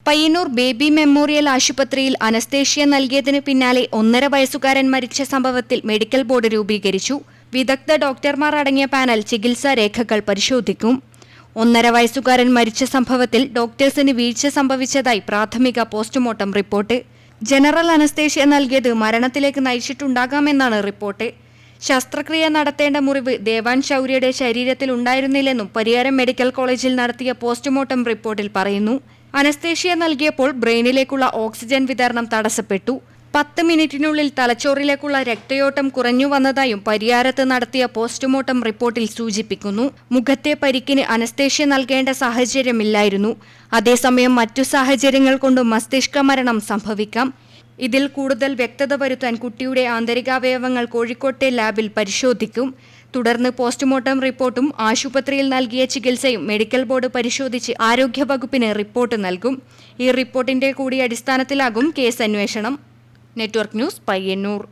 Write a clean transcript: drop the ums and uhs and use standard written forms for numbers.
Payyanur baby memorial ആശുപത്രിയിൽ anaesthesia നൽകിയതിന് പിന്നാലെ 1.5 വയസ്സുകാരൻ മരിച്ച സംഭവത്തിൽ മെഡിക്കൽ ബോർഡ് രൂപീകരിച്ചു. വിദഗ്ധ ഡോക്ടർമാർ അടങ്ങിയ പാനൽ ചികിത്സാ രേഖകൾ പരിശോധിക്കും. 1.5 വയസ്സുകാരൻ മരിച്ച സംഭവത്തിൽ ഡോക്ടേഴ്സിന് വീഴ്ച സംഭവിച്ചതായി പ്രാഥമിക പോസ്റ്റ്മോർട്ടം റിപ്പോർട്ട്. ജനറൽ അനസ്തേഷ്യ നൽകിയത് മരണത്തിലേക്ക് നയിച്ചിട്ടുണ്ടാകാമെന്നാണ് റിപ്പോർട്ട്. ശസ്ത്രക്രിയ നടത്തേണ്ട മുറിവ് ദേവാൻ ശൗര്യയുടെ ശരീരത്തിൽ ഉണ്ടായിരുന്നില്ലെന്നും പരിയാരം മെഡിക്കൽ കോളേജിൽ നടത്തിയ പോസ്റ്റ്മോർട്ടം റിപ്പോർട്ടിൽ പറയുന്നു. അനസ്തേഷ്യ നൽകിയപ്പോൾ ബ്രെയിനിലേക്കുള്ള ഓക്സിജൻ വിതരണം തടസ്സപ്പെട്ടു. 10 മിനിറ്റിനുള്ളിൽ തലച്ചോറിലേക്കുള്ള രക്തയോട്ടം കുറഞ്ഞു വന്നതായും പരിയാരത്ത് നടത്തിയ പോസ്റ്റ്മോർട്ടം റിപ്പോർട്ടിൽ സൂചിപ്പിക്കുന്നു. മുഖത്തെ പരിക്കിന് അനസ്തേഷ്യ നൽകേണ്ട സാഹചര്യമില്ലായിരുന്നു. അതേസമയം മറ്റു സാഹചര്യങ്ങൾ കൊണ്ട് മസ്തിഷ്ക മരണം സംഭവിക്കാം. ഇതിൽ കൂടുതൽ വ്യക്തത വരുത്താൻ കുട്ടിയുടെ ആന്തരികാവയവങ്ങൾ കോഴിക്കോട്ടെ ലാബിൽ പരിശോധിക്കും. തുടർന്ന് പോസ്റ്റ്മോർട്ടം റിപ്പോർട്ടും ആശുപത്രിയിൽ നൽകിയ ചികിത്സയും മെഡിക്കൽ ബോർഡ് പരിശോധിച്ച് ആരോഗ്യവകുപ്പിന് റിപ്പോർട്ട് നൽകും. ഈ റിപ്പോർട്ടിന്റെ കൂടി അടിസ്ഥാനത്തിലാകും കേസ് അന്വേഷണം. Network news, Payyanur.